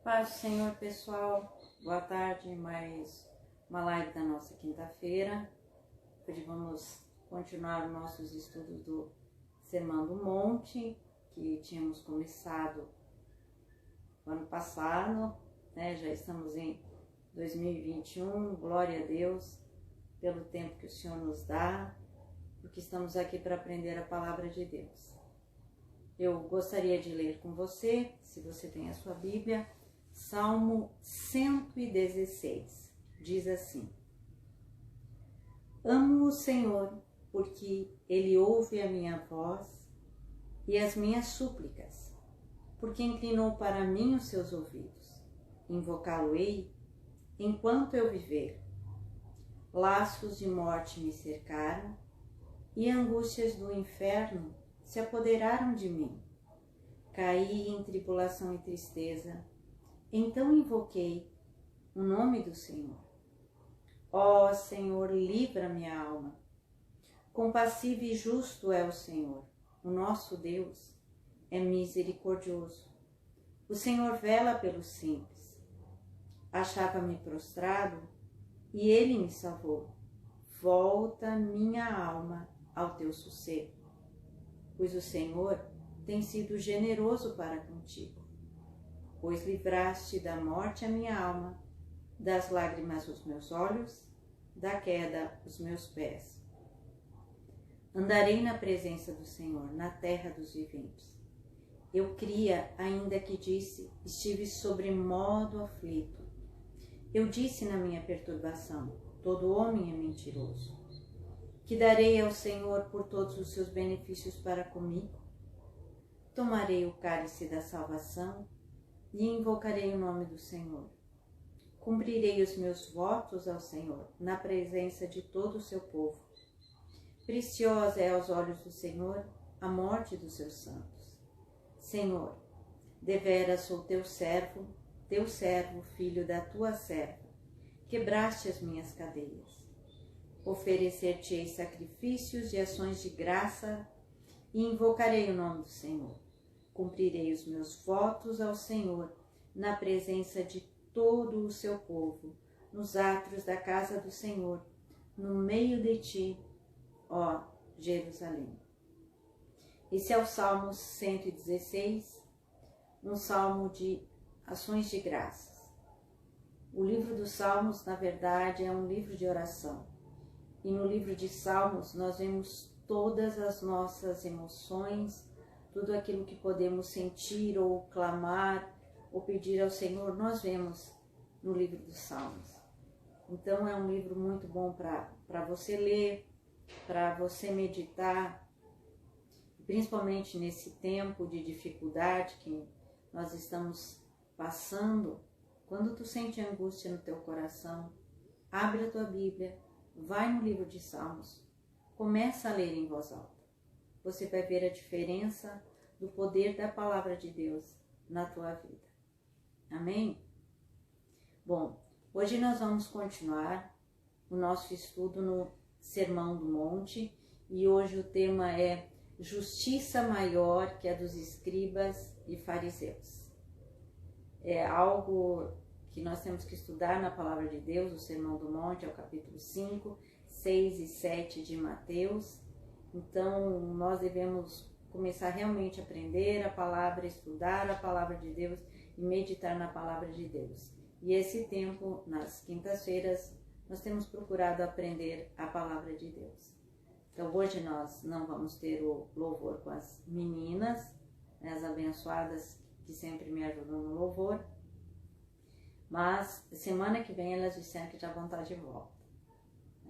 Paz do Senhor, pessoal. Boa tarde, mais uma live da nossa quinta-feira. Hoje vamos continuar os nossos estudos do Sermão do Monte, que tínhamos começado no ano passado, né? Já estamos em 2021, glória a Deus pelo tempo que o Senhor nos dá, porque estamos aqui para aprender a palavra de Deus. Eu gostaria de ler com você, se você tem a sua Bíblia, Salmo 116, diz assim: Amo o Senhor, porque Ele ouve a minha voz e as minhas súplicas, porque inclinou para mim os seus ouvidos. Invocá-lo-ei enquanto eu viver. Laços de morte me cercaram e angústias do inferno se apoderaram de mim. Caí em tribulação e tristeza. Então invoquei o nome do Senhor. Ó Senhor, livra minha alma. Compassivo e justo é o Senhor, o nosso Deus é misericordioso. O Senhor vela pelos simples. Achava-me prostrado e Ele me salvou. Volta minha alma ao teu sossego, pois o Senhor tem sido generoso para contigo. Pois livraste da morte a minha alma, das lágrimas os meus olhos, da queda os meus pés. Andarei na presença do Senhor, na terra dos viventes. Eu cria, ainda que disse, estive sobremodo aflito. Eu disse na minha perturbação, todo homem é mentiroso. Que darei ao Senhor por todos os seus benefícios para comigo? Tomarei o cálice da salvação e invocarei o nome do Senhor. Cumprirei os meus votos ao Senhor, na presença de todo o seu povo. Preciosa é aos olhos do Senhor a morte dos seus santos. Senhor, deveras sou teu servo, filho da tua serva. Quebraste as minhas cadeias. Oferecer-te-ei sacrifícios e ações de graça e invocarei o nome do Senhor. Cumprirei os meus votos ao Senhor na presença de todo o seu povo, nos átrios da casa do Senhor, no meio de ti, ó Jerusalém. Esse é o Salmo 116, um salmo de ações de graças. O livro dos Salmos, na verdade, é um livro de oração. E no livro de Salmos nós vemos todas as nossas emoções, tudo aquilo que podemos sentir ou clamar ou pedir ao Senhor, nós vemos no livro dos Salmos. Então é um livro muito bom para você ler, para você meditar, principalmente nesse tempo de dificuldade que nós estamos passando. Quando tu sente angústia no teu coração, abre a tua Bíblia, vai no livro de Salmos, começa a ler em voz alta. Você vai ver a diferença do poder da palavra de Deus na tua vida. Amém? Bom, hoje nós vamos continuar o nosso estudo no Sermão do Monte e hoje o tema é Justiça Maior que a dos escribas e fariseus. É algo que nós temos que estudar na palavra de Deus. O Sermão do Monte é o capítulo 5, 6 e 7 de Mateus. Então, nós devemos começar realmente a aprender a palavra, estudar a palavra de Deus e meditar na palavra de Deus. E esse tempo, nas quintas-feiras, nós temos procurado aprender a palavra de Deus. Então, hoje nós não vamos ter o louvor com as meninas, né, as abençoadas que sempre me ajudam no louvor, mas semana que vem elas disseram que já vão estar de volta.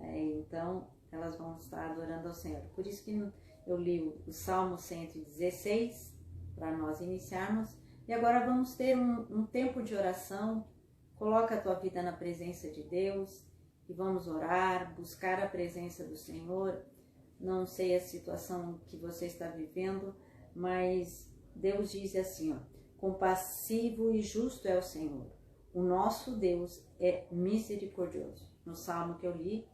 Então, elas vão estar adorando ao Senhor. Por isso que eu li o Salmo 116 para nós iniciarmos. E agora vamos ter um tempo de oração. Coloca a tua vida na presença de Deus e vamos orar, buscar a presença do Senhor. Não sei a situação que você está vivendo, mas Deus diz assim, ó: compassivo e justo é o Senhor. O nosso Deus é misericordioso. No Salmo que eu li,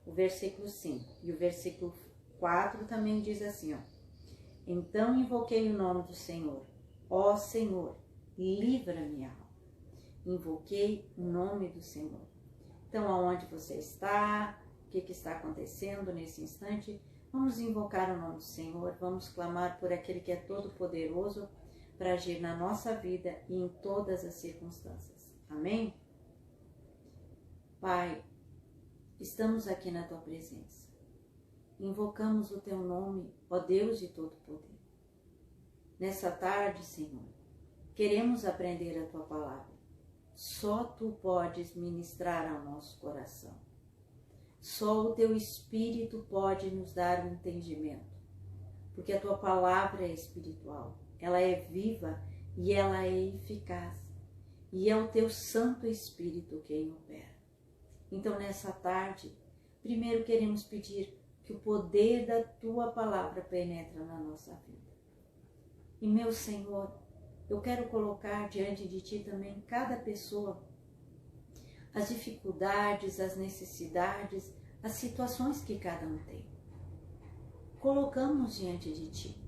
o versículo 5 e o versículo 4 também diz assim, ó: então invoquei o nome do Senhor. Ó Senhor, livra minha alma. invoquei o nome do Senhor. Então, aonde você está, o que está acontecendo nesse instante, vamos invocar o nome do Senhor, vamos clamar por aquele que é todo-poderoso para agir na nossa vida e em todas as circunstâncias. Amém? Pai, estamos aqui na Tua presença. Invocamos o Teu nome, ó Deus de todo poder. Nessa tarde, Senhor, queremos aprender a Tua palavra. Só Tu podes ministrar ao nosso coração. Só o Teu Espírito pode nos dar o entendimento. Porque a Tua palavra é espiritual. Ela é viva e ela é eficaz. E é o Teu Santo Espírito quem opera. Então, nessa tarde, primeiro queremos pedir que o poder da Tua palavra penetre na nossa vida. E, meu Senhor, eu quero colocar diante de Ti também cada pessoa, as dificuldades, as necessidades, as situações que cada um tem. Colocamos diante de Ti.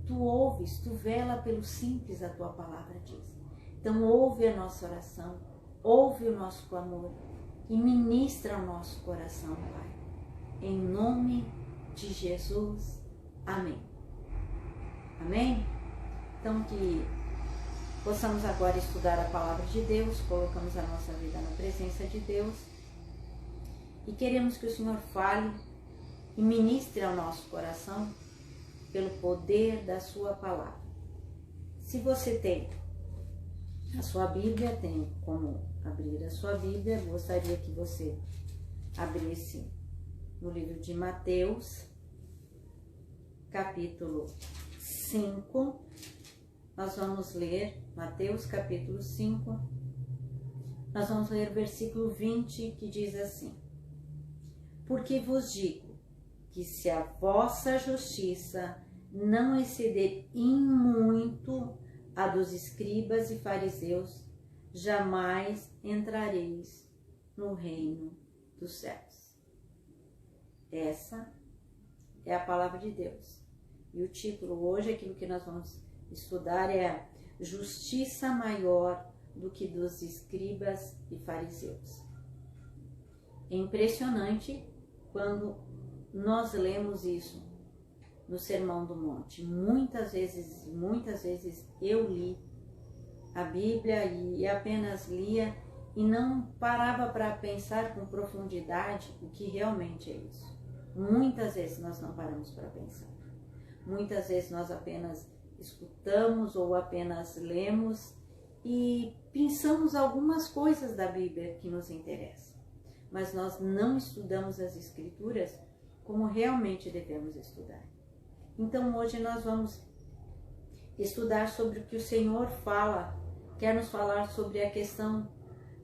Tu ouves, Tu vela pelo simples, a Tua palavra diz. Então, ouve a nossa oração, ouve o nosso clamor e ministra ao nosso coração, Pai. Em nome de Jesus. Amém. Amém? Então, que possamos agora estudar a palavra de Deus, colocamos a nossa vida na presença de Deus e queremos que o Senhor fale e ministre ao nosso coração pelo poder da sua palavra. Se você tem a sua Bíblia, tem como abrir a sua Bíblia, gostaria que você abrisse no livro de Mateus, capítulo 5, nós vamos ler Mateus capítulo 5, nós vamos ler o versículo 20, que diz assim: Porque vos digo que se a vossa justiça não exceder em muito a dos escribas e fariseus, jamais entrareis no reino dos céus. Essa é a palavra de Deus. E o título hoje, aquilo que nós vamos estudar é Justiça Maior do que dos escribas e fariseus. É impressionante quando nós lemos isso no Sermão do Monte. Muitas vezes eu li a Bíblia e apenas lia e não parava para pensar com profundidade o que realmente é isso. Muitas vezes nós não paramos para pensar. Muitas vezes nós apenas escutamos ou apenas lemos e pensamos algumas coisas da Bíblia que nos interessam. Mas nós não estudamos as Escrituras como realmente devemos estudar. Então hoje nós vamos estudar sobre o que o Senhor fala, quer nos falar sobre a questão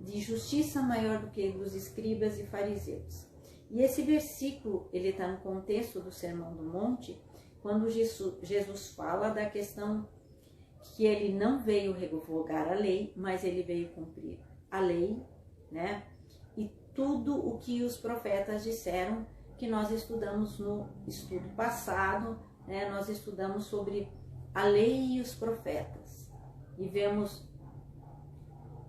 de justiça maior do que dos escribas e fariseus. E esse versículo, ele está no contexto do Sermão do Monte, quando Jesus fala da questão que ele não veio revogar a lei, mas ele veio cumprir a lei, né? E tudo o que os profetas disseram, que nós estudamos no estudo passado, né? Nós estudamos sobre a lei e os profetas. E vemos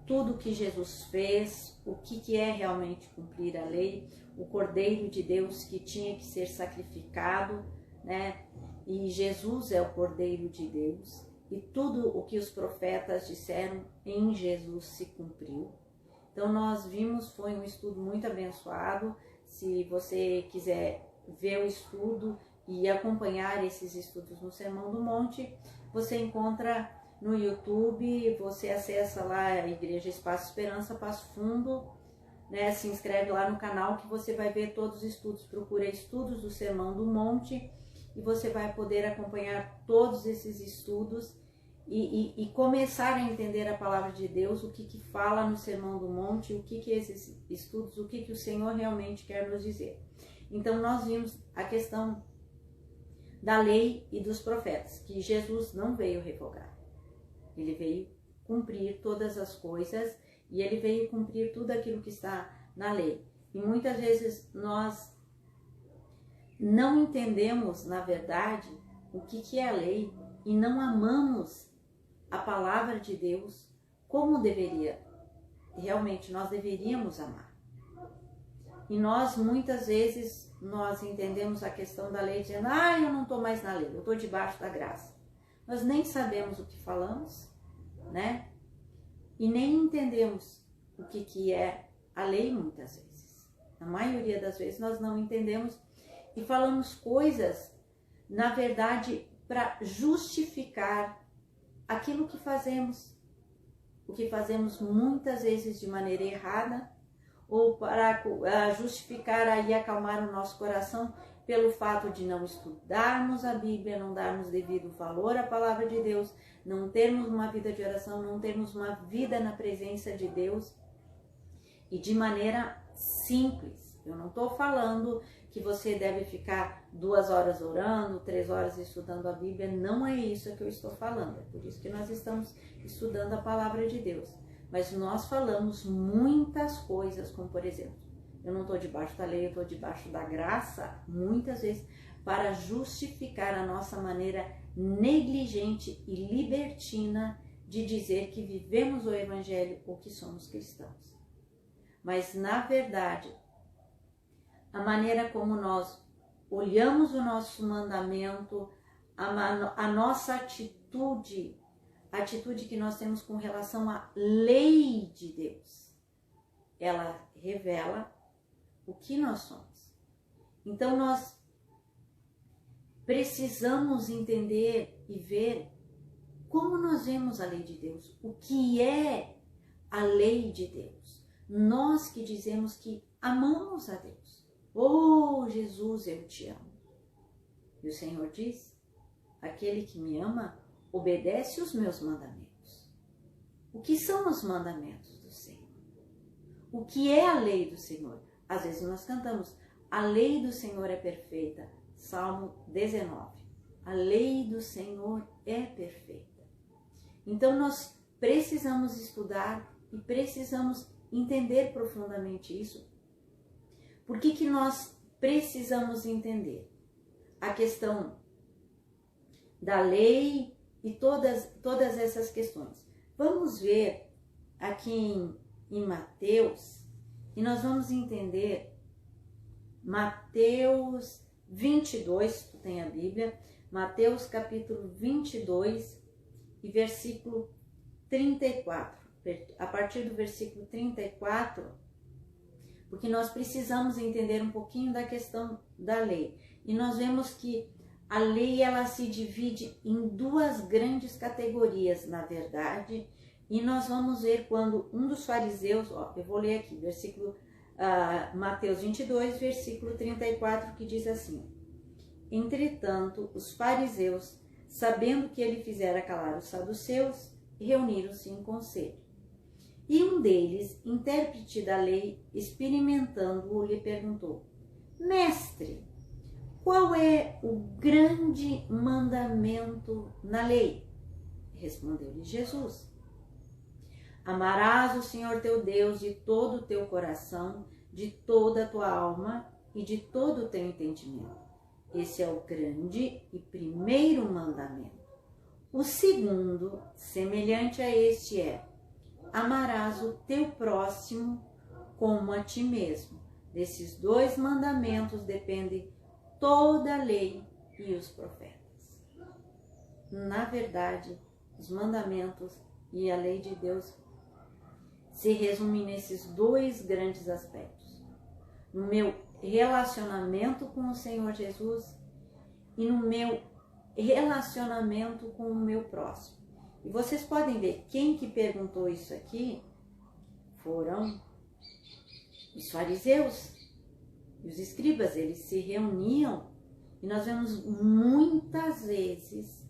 tudo o que Jesus fez, o que é realmente cumprir a lei, o Cordeiro de Deus que tinha que ser sacrificado, né? E Jesus é o Cordeiro de Deus. E tudo o que os profetas disseram em Jesus se cumpriu. Então nós vimos, foi um estudo muito abençoado. Se você quiser ver o estudo e acompanhar esses estudos no Sermão do Monte, você encontra no YouTube, você acessa lá a Igreja Espaço Esperança, Passo Fundo, né? Se inscreve lá no canal que você vai ver todos os estudos. Procura estudos do Sermão do Monte e você vai poder acompanhar todos esses estudos e começar a entender a palavra de Deus, o que fala no Sermão do Monte, o que esses estudos, o que o Senhor realmente quer nos dizer. Então nós vimos a questão da lei e dos profetas, que Jesus não veio revogar. Ele veio cumprir todas as coisas e ele veio cumprir tudo aquilo que está na lei. E muitas vezes nós não entendemos, na verdade, o que é a lei e não amamos a palavra de Deus como deveria, realmente nós deveríamos amar. E nós, muitas vezes, nós entendemos a questão da lei dizendo, eu não estou mais na lei, eu estou debaixo da graça. Nós nem sabemos o que falamos, né? E nem entendemos o que é a lei muitas vezes. Na maioria das vezes nós não entendemos e falamos coisas, na verdade, para justificar aquilo que fazemos. O que fazemos muitas vezes de maneira errada, ou para justificar aí, acalmar o nosso coração pelo fato de não estudarmos a Bíblia, não darmos devido valor à palavra de Deus, não termos uma vida de oração, não termos uma vida na presença de Deus e de maneira simples. Eu não estou falando que você deve ficar 2 horas orando, 3 horas estudando a Bíblia, não é isso que eu estou falando, é por isso que nós estamos estudando a palavra de Deus. Mas nós falamos muitas coisas, como por exemplo, eu não estou debaixo da lei, eu estou debaixo da graça, muitas vezes, para justificar a nossa maneira negligente e libertina de dizer que vivemos o Evangelho ou que somos cristãos. Mas, na verdade, a maneira como nós olhamos o nosso mandamento, a nossa atitude, a atitude que nós temos com relação à lei de Deus, ela revela o que nós somos. Então nós precisamos entender e ver como nós vemos a lei de Deus, o que é a lei de Deus. Nós que dizemos que amamos a Deus. Oh, Jesus, eu te amo. E o Senhor diz, aquele que me ama, obedece os meus mandamentos. O que são os mandamentos do Senhor? O que é a lei do Senhor? Às vezes nós cantamos, a lei do Senhor é perfeita. Salmo 19. A lei do Senhor é perfeita. Então nós precisamos estudar e precisamos entender profundamente isso. Por que nós precisamos entender a questão da lei e todas essas questões? Vamos ver aqui em Mateus, e nós vamos entender Mateus 22, tu tem a Bíblia, Mateus capítulo 22 e versículo 34. A partir do versículo 34, porque nós precisamos entender um pouquinho da questão da lei. E nós vemos que a lei ela se divide em 2 grandes categorias, na verdade, e nós vamos ver quando um dos fariseus, eu vou ler aqui, Mateus 22, versículo 34, que diz assim: Entretanto, os fariseus, sabendo que ele fizera calar os saduceus, reuniram-se em conselho. E um deles, intérprete da lei, experimentando-o, lhe perguntou: Mestre, qual é o grande mandamento na lei? Respondeu-lhe Jesus: Amarás o Senhor teu Deus de todo o teu coração, de toda a tua alma e de todo o teu entendimento. Esse é o grande e primeiro mandamento. O segundo, semelhante a este, é: amarás o teu próximo como a ti mesmo. Desses 2 mandamentos depende toda a lei e os profetas. Na verdade, os mandamentos e a lei de Deus se resumem nesses 2 grandes aspectos. No meu relacionamento com o Senhor Jesus e no meu relacionamento com o meu próximo. E vocês podem ver, quem que perguntou isso aqui foram os fariseus e os escribas. Eles se reuniam e nós vemos muitas vezes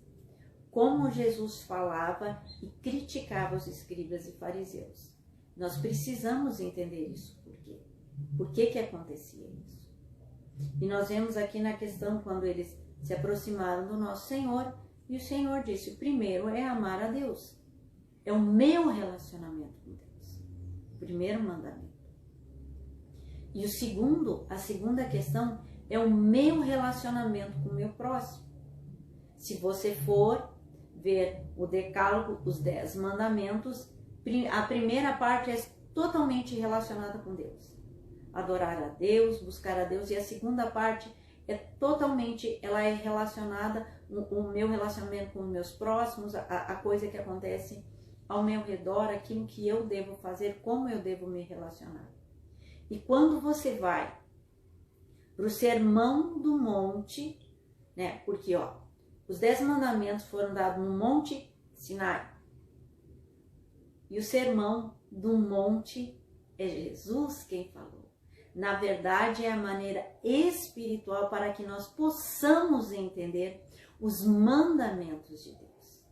como Jesus falava e criticava os escribas e fariseus. Nós precisamos entender isso. Por quê? Por que acontecia isso? E nós vemos aqui na questão quando eles se aproximaram do nosso Senhor e o Senhor disse: o primeiro é amar a Deus. É o meu relacionamento com Deus. O primeiro mandamento. E o segundo, a segunda questão é o meu relacionamento com o meu próximo. Se você for ver o decálogo, os 10 mandamentos, A primeira parte é totalmente relacionada com Deus. Adorar a Deus, buscar a Deus. E a segunda parte ela é relacionada, o meu relacionamento com os meus próximos, a coisa que acontece ao meu redor, aquilo que eu devo fazer, como eu devo me relacionar. E quando você vai para o Sermão do Monte, né? Porque, os 10 mandamentos foram dados no Monte Sinai. E o Sermão do Monte é Jesus quem falou. Na verdade, é a maneira espiritual para que nós possamos entender os mandamentos de Deus.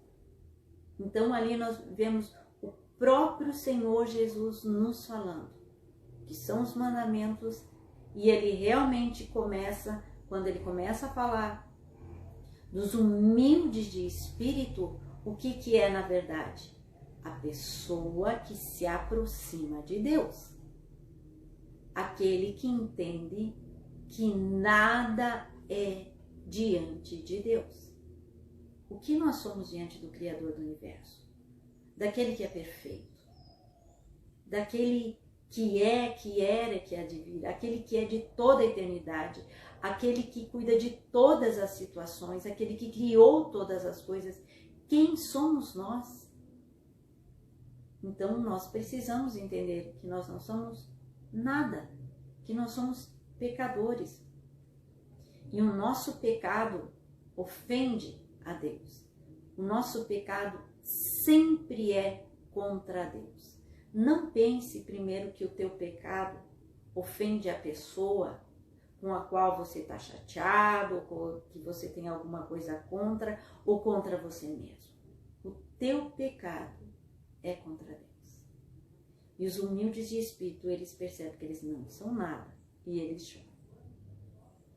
Então, ali nós vemos o próprio Senhor Jesus nos falando, que são os mandamentos, e ele realmente começa, quando ele começa a falar dos humildes de espírito, o que é na verdade? A pessoa que se aproxima de Deus. Aquele que entende que nada é diante de Deus. O que nós somos diante do Criador do Universo? Daquele que é perfeito. Daquele que é, que era, que há de vir. Aquele que é de toda a eternidade. Aquele que cuida de todas as situações. Aquele que criou todas as coisas. Quem somos nós? Então nós precisamos entender que nós não somos nada, que nós somos pecadores. E o nosso pecado ofende a Deus. O nosso pecado sempre é contra Deus. Não pense primeiro que o teu pecado ofende a pessoa com a qual você está chateado, ou que você tem alguma coisa contra, ou contra você mesmo. O teu pecado é contra Deus. E os humildes de espírito, eles percebem que eles não são nada e eles choram.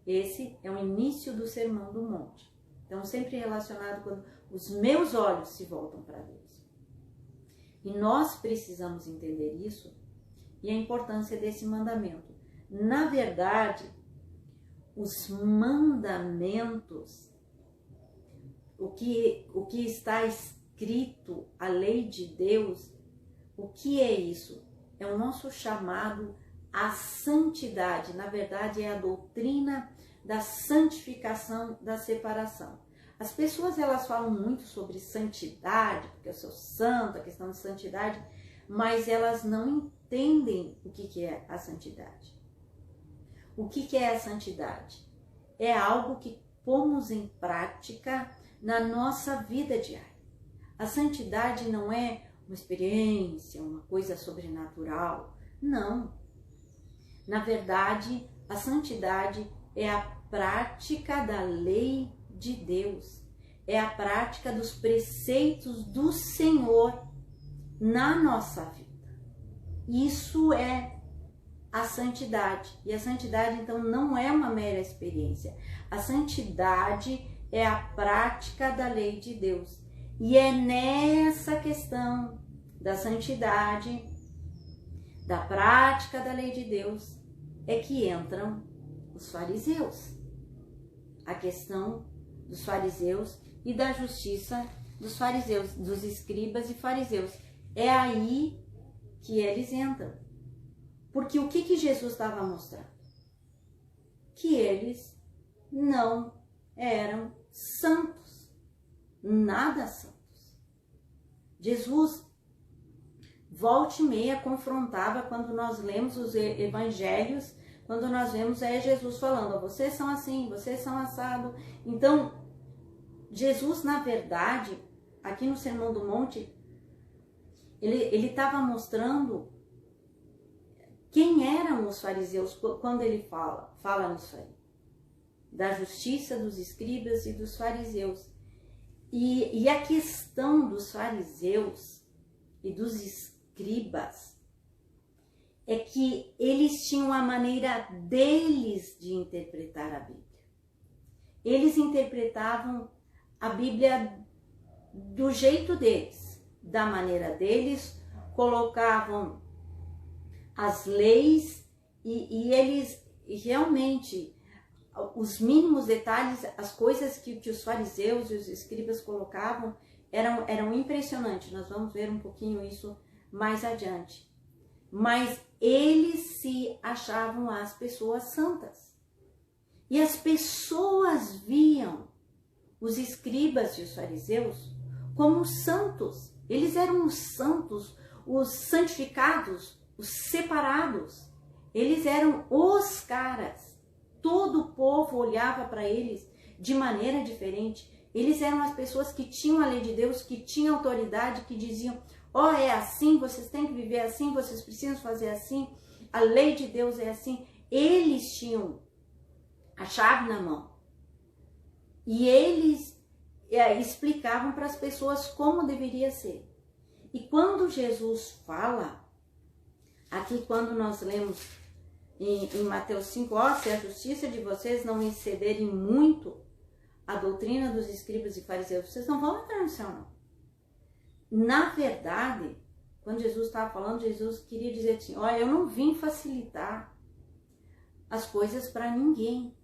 Esse é o início do Sermão do Monte. Então, sempre relacionado quando os meus olhos se voltam para Deus. E nós precisamos entender isso e a importância desse mandamento. Na verdade, os mandamentos, o que está escrito, a lei de Deus, o que é isso? É o nosso chamado à santidade. Na verdade, é a doutrina da santificação, da separação. As pessoas, elas falam muito sobre santidade, porque eu sou santo, a questão de santidade, mas elas não entendem o que é a santidade. O que é a santidade? É algo que pomos em prática na nossa vida diária. A santidade não é uma experiência, uma coisa sobrenatural. Não. Na verdade, a santidade é a prática da lei de Deus. É a prática dos preceitos do Senhor na nossa vida. Isso é a santidade. E a santidade, então, não é uma mera experiência. A santidade é a prática da lei de Deus. E é nessa questão da santidade, da prática da lei de Deus, é que entram os fariseus. A questão dos fariseus e da justiça dos fariseus, dos escribas e fariseus. É aí que eles entram. Porque o que Jesus estava mostrando? Que eles não eram santos. Nada santos. Jesus, volta e meia, confrontava quando nós lemos os evangelhos, quando nós vemos Jesus falando, vocês são assim, vocês são assado. Então, Jesus, na verdade, aqui no Sermão do Monte, ele estava mostrando quem eram os fariseus quando ele fala nisso aí. Da justiça dos escribas e dos fariseus. E a questão dos fariseus e dos escribas é que eles tinham a maneira deles de interpretar a Bíblia. Eles interpretavam a Bíblia do jeito deles, da maneira deles, colocavam as leis e eles realmente, os mínimos detalhes, as coisas que os fariseus e os escribas colocavam eram impressionantes. Nós vamos ver um pouquinho isso mais adiante. Mas eles se achavam as pessoas santas. E as pessoas viam os escribas e os fariseus como santos. Eles eram os santos, os santificados, os separados. Eles eram os caras. Todo o povo olhava para eles de maneira diferente. Eles eram as pessoas que tinham a lei de Deus, que tinham autoridade, que diziam: ó, é assim, vocês têm que viver assim, vocês precisam fazer assim, a lei de Deus é assim. Eles tinham a chave na mão. E eles explicavam para as pessoas como deveria ser. E quando Jesus fala, aqui quando nós lemos em Mateus 5, ó, se a justiça de vocês não excederem muito a doutrina dos escribas e fariseus, vocês não vão entrar no céu, não. Na verdade, quando Jesus estava falando, Jesus queria dizer assim: olha, eu não vim facilitar as coisas para ninguém.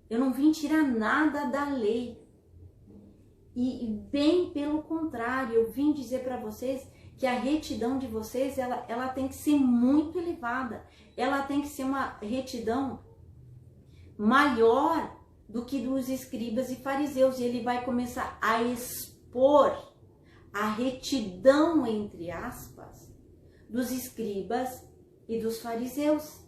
Eu não vim tirar nada da lei. E bem pelo contrário, eu vim dizer para vocês que a retidão de vocês, ela tem que ser muito elevada. Ela tem que ser uma retidão maior do que dos escribas e fariseus. E ele vai começar a expor a retidão, entre aspas, dos escribas e dos fariseus.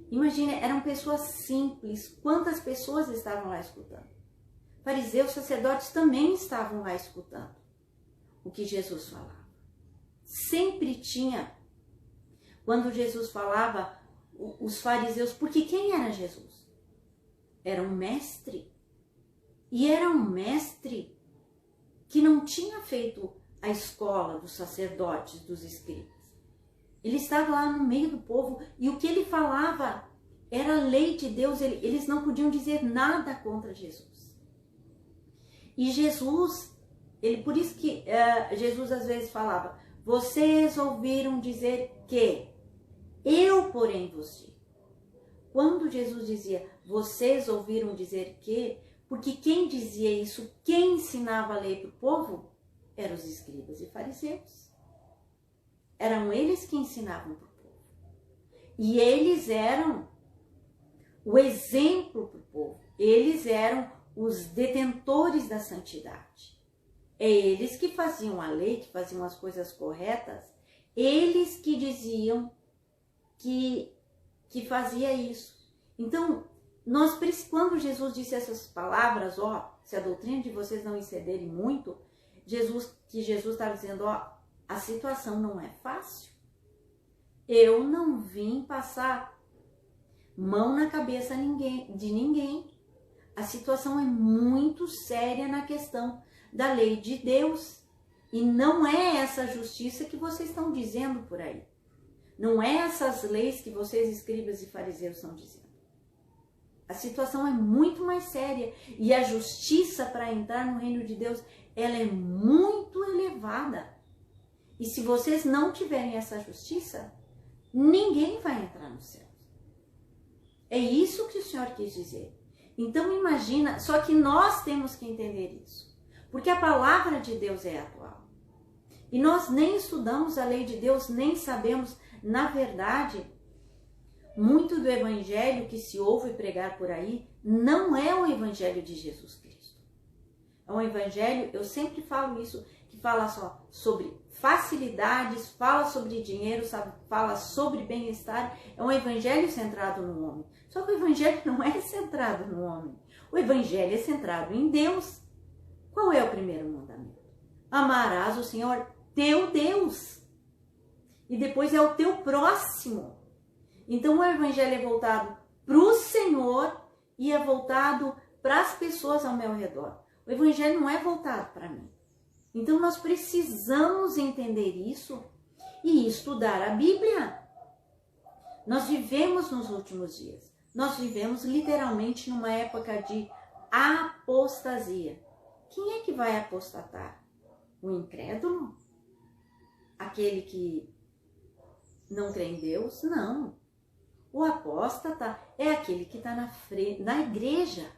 Imagina, eram pessoas simples. Quantas pessoas estavam lá escutando? Fariseus, sacerdotes também estavam lá escutando o que Jesus falava. Sempre tinha, quando Jesus falava, os fariseus, porque quem era Jesus? Era um mestre. E era um mestre que não tinha feito a escola dos sacerdotes, dos escribas. Ele estava lá no meio do povo e o que ele falava era a lei de Deus. Eles não podiam dizer nada contra Jesus. E Jesus, por isso que Jesus às vezes falava: vocês ouviram dizer que, eu porém vos digo. Quando Jesus dizia vocês ouviram dizer que, porque quem dizia isso, quem ensinava a lei para o povo, eram os escribas e fariseus. Eram eles que ensinavam para o povo. E eles eram o exemplo para o povo. Eles eram os detentores da santidade. É eles que faziam a lei, que faziam as coisas corretas. Eles que diziam que fazia isso. Então, quando Jesus disse essas palavras, ó, se a doutrina de vocês não excederem muito, Jesus estava dizendo, ó, a situação não é fácil. Eu não vim passar mão na cabeça de ninguém. A situação é muito séria na questão da lei de Deus. E não é essa justiça que vocês estão dizendo por aí. Não é essas leis que vocês, escribas e fariseus, estão dizendo. A situação é muito mais séria. E a justiça para entrar no reino de Deus, ela é muito elevada. E se vocês não tiverem essa justiça, ninguém vai entrar no céu. É isso que o Senhor quis dizer. Então imagina, só que nós temos que entender isso. Porque a palavra de Deus é atual. E nós nem estudamos a lei de Deus, nem sabemos, na verdade, muito do evangelho que se ouve pregar por aí não é o evangelho de Jesus Cristo. É um evangelho, eu sempre falo isso, que fala só sobre facilidades, fala sobre dinheiro, fala sobre bem-estar. É um evangelho centrado no homem. Só que o evangelho não é centrado no homem. O evangelho é centrado em Deus. Qual é o primeiro mandamento? Amarás o Senhor teu Deus. E depois é o teu próximo. Então o evangelho é voltado para o Senhor e é voltado para as pessoas ao meu redor. O evangelho não é voltado para mim. Então nós precisamos entender isso e estudar a Bíblia. Nós vivemos nos últimos dias. Nós vivemos literalmente numa época de apostasia. Quem é que vai apostatar? O incrédulo? Aquele que não crê em Deus? Não. O apóstata é aquele que está na igreja.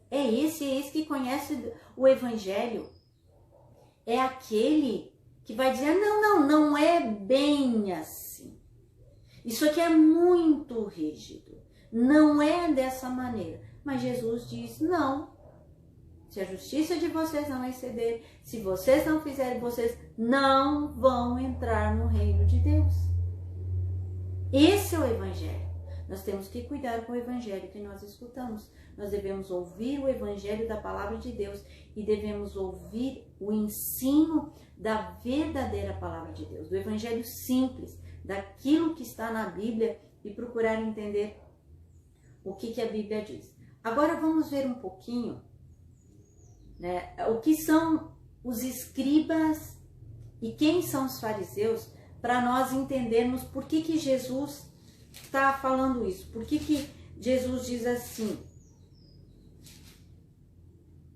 É esse que conhece o evangelho. É aquele que vai dizer, não é bem assim. Isso aqui é muito rígido, não é dessa maneira. Mas Jesus diz, não. Se a justiça de vocês não exceder, se vocês não fizerem, vocês não vão entrar no reino de Deus. Esse é o Evangelho. Nós temos que cuidar com o Evangelho que nós escutamos. Nós devemos ouvir o Evangelho da Palavra de Deus e devemos ouvir o ensino da verdadeira Palavra de Deus, do Evangelho simples, daquilo que está na Bíblia e procurar entender o que a Bíblia diz. Agora vamos ver um pouquinho, né, o que são os escribas e quem são os fariseus, para nós entendermos por que Jesus está falando isso. Por que Jesus diz assim,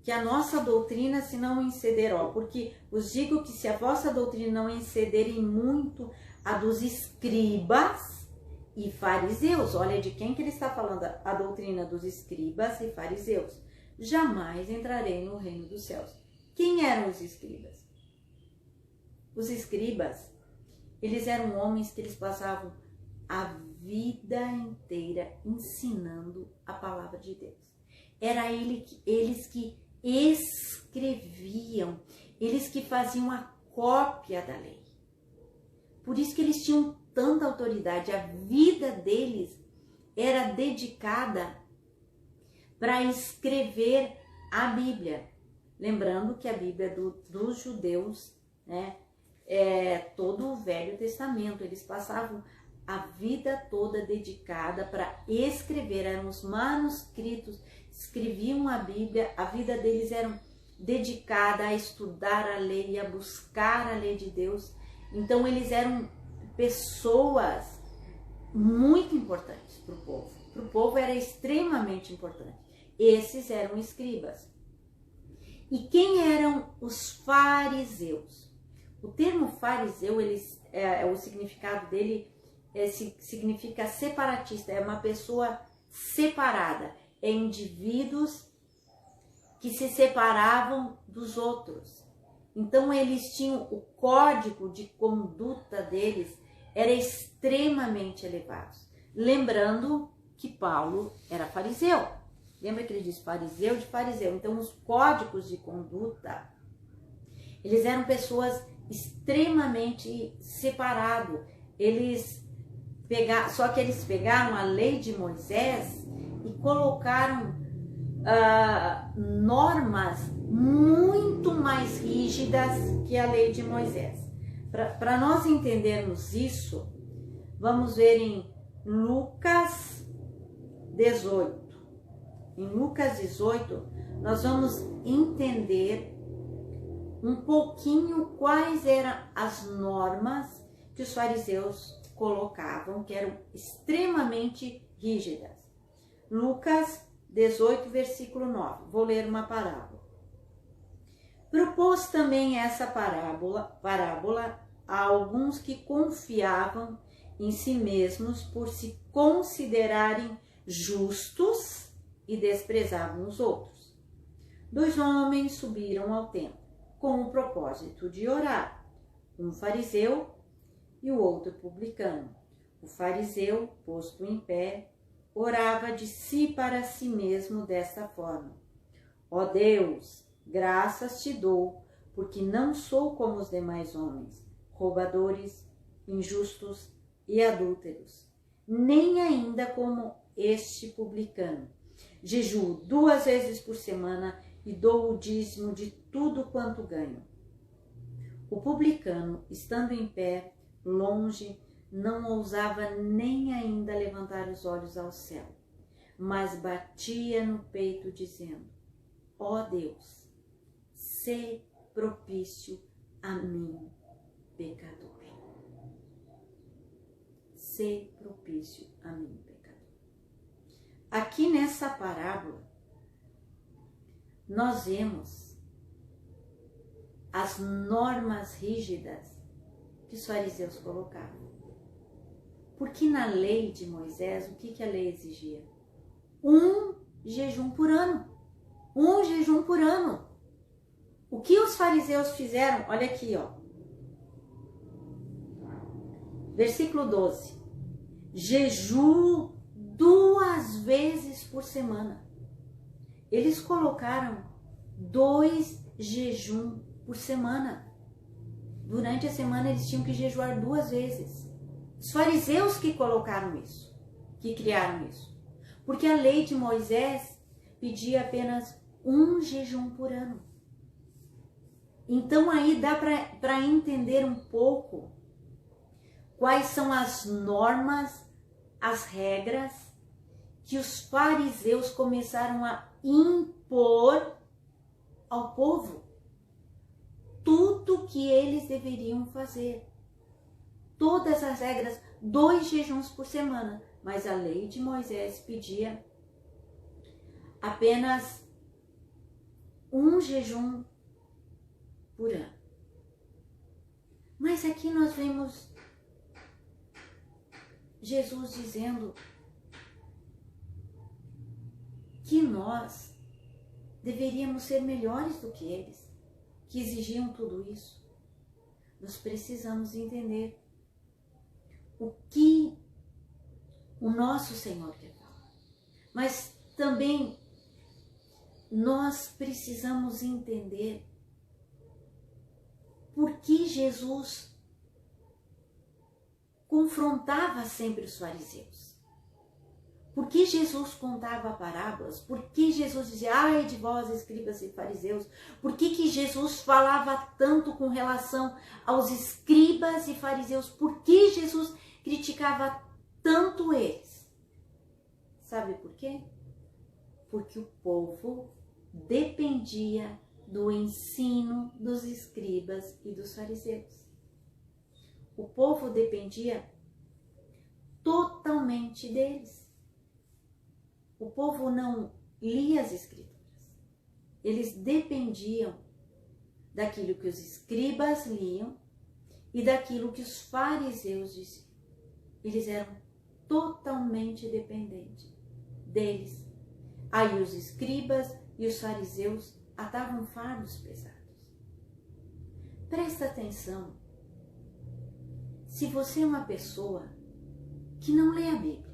que a nossa doutrina se não exceder, porque vos digo que se a vossa doutrina não excederem muito a dos escribas e fariseus, olha de quem que ele está falando, a doutrina dos escribas e fariseus, jamais entrarei no reino dos céus. Quem eram os escribas? Os escribas, eles eram homens que eles passavam a vida inteira ensinando a palavra de Deus. Era eles que escreviam, eles que faziam a cópia da lei. Por isso que eles tinham tanta autoridade, a vida deles era dedicada para escrever a Bíblia. Lembrando que a Bíblia dos judeus, né, é todo o Velho Testamento, eles passavam a vida toda dedicada para escrever, eram os manuscritos, escreviam a Bíblia, a vida deles era dedicada a estudar a lei, a buscar a lei de Deus. Então eles eram pessoas muito importantes para o povo. Para o povo era extremamente importante. Esses eram escribas. E quem eram os fariseus? O termo fariseu, o significado dele significa separatista, é uma pessoa separada, é indivíduos que se separavam dos outros. Então eles tinham o código de conduta deles era extremamente elevado. Lembrando que Paulo era fariseu. Lembra que ele diz fariseu de fariseu? Então os códigos de conduta, eles eram pessoas extremamente separadas. Só que eles pegaram a lei de Moisés e colocaram normas muito mais rígidas que a lei de Moisés. Para nós entendermos isso, vamos ver em Lucas 18. Em Lucas 18, nós vamos entender um pouquinho quais eram as normas que os fariseus colocavam, que eram extremamente rígidas. Lucas 18, versículo 9. Vou ler uma parábola. Propôs também essa parábola a alguns que confiavam em si mesmos por se considerarem justos e desprezavam os outros. 2 homens subiram ao templo com o propósito de orar, um fariseu e o outro publicano. O fariseu, posto em pé, orava de si para si mesmo desta forma: ó Deus, graças te dou, porque não sou como os demais homens, roubadores, injustos e adúlteros, nem ainda como este publicano. Jejuo 2 vezes por semana e dou o dízimo de tudo quanto ganho. O publicano, estando em pé, longe, não ousava nem ainda levantar os olhos ao céu, mas batia no peito, dizendo: ó Deus, sê propício a mim, pecador. Sê propício a mim, pecador. Aqui nessa parábola, nós vemos as normas rígidas que os fariseus colocavam. Porque na lei de Moisés, o que a lei exigia? Um jejum por ano. Um jejum por ano. O que os fariseus fizeram? Olha aqui, ó. Versículo 12. Jejuo 2 vezes por semana. Eles colocaram 2 jejum por semana. Durante a semana eles tinham que jejuar 2 vezes. Os fariseus que colocaram isso, que criaram isso. Porque a lei de Moisés pedia apenas 1 jejum por ano. Então aí dá para entender um pouco quais são as normas, as regras que os fariseus começaram a impor ao povo. Tudo que eles deveriam fazer. Todas as regras, 2 jejuns por semana. Mas a lei de Moisés pedia apenas 1 jejum por ano. Mas aqui nós vemos Jesus dizendo que nós deveríamos ser melhores do que eles, que exigiam tudo isso. Nós precisamos entender o que o nosso Senhor quer falar. Mas também nós precisamos entender por que Jesus confrontava sempre os fariseus. Por que Jesus contava parábolas? Por que Jesus dizia, ai de vós, escribas e fariseus? Por que Jesus falava tanto com relação aos escribas e fariseus? Por que Jesus criticava tanto eles? Sabe por quê? Porque o povo dependia do ensino dos escribas e dos fariseus. O povo dependia totalmente deles. O povo não lia as escrituras. Eles dependiam daquilo que os escribas liam e daquilo que os fariseus diziam. Eles eram totalmente dependentes deles. Aí os escribas e os fariseus atavam fardos pesados. Presta atenção. Se você é uma pessoa que não lê a Bíblia,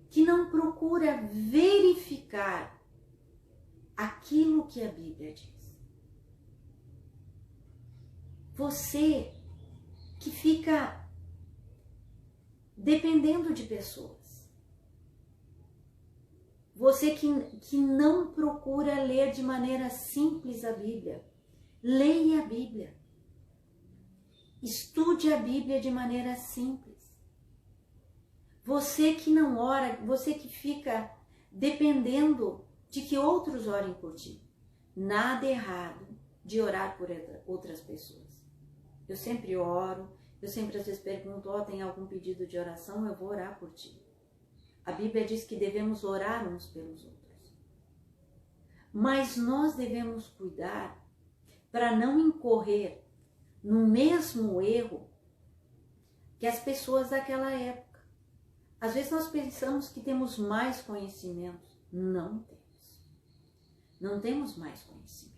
que não procura verificar aquilo que a Bíblia diz, você que fica dependendo de pessoas, você que não procura ler de maneira simples a Bíblia, leia a Bíblia. Estude a Bíblia de maneira simples. Você que não ora, você que fica dependendo de que outros orem por ti. Nada errado de orar por outras pessoas. Eu sempre oro, eu sempre às vezes pergunto, tem algum pedido de oração? Eu vou orar por ti. A Bíblia diz que devemos orar uns pelos outros. Mas nós devemos cuidar para não incorrer no mesmo erro que as pessoas daquela época. Às vezes nós pensamos que temos mais conhecimento. Não temos. Não temos mais conhecimento.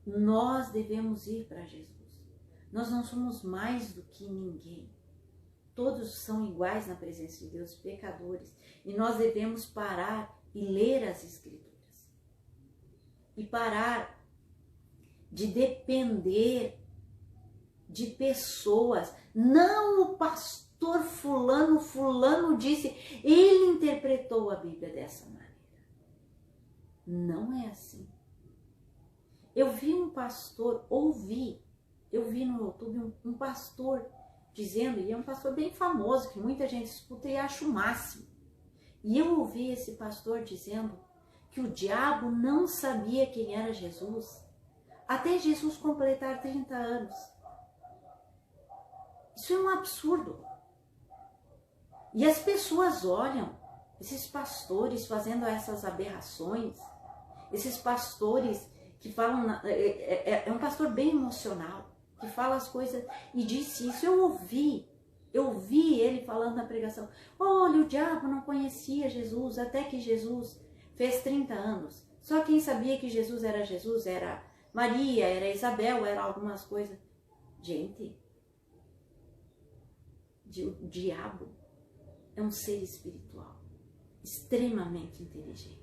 Nós devemos ir para Jesus. Nós não somos mais do que ninguém. Todos são iguais na presença de Deus, pecadores. E nós devemos parar e ler as Escrituras. E parar de depender de pessoas. Não o pastor fulano disse, ele interpretou a Bíblia dessa maneira. Não é assim. Eu vi um pastor, eu vi no YouTube um pastor dizendo, e é um pastor bem famoso, que muita gente escuta e acha o máximo. E eu ouvi esse pastor dizendo que o diabo não sabia quem era Jesus até Jesus completar 30 anos. Isso é um absurdo. E as pessoas olham esses pastores fazendo essas aberrações, esses pastores que falam, é um pastor bem emocional, que fala as coisas e disse isso. Eu ouvi ele falando na pregação, olha, o diabo não conhecia Jesus até que Jesus fez 30 anos. Só quem sabia que Jesus era Maria, era Isabel, era algumas coisas. Gente, O diabo é um ser espiritual, extremamente inteligente.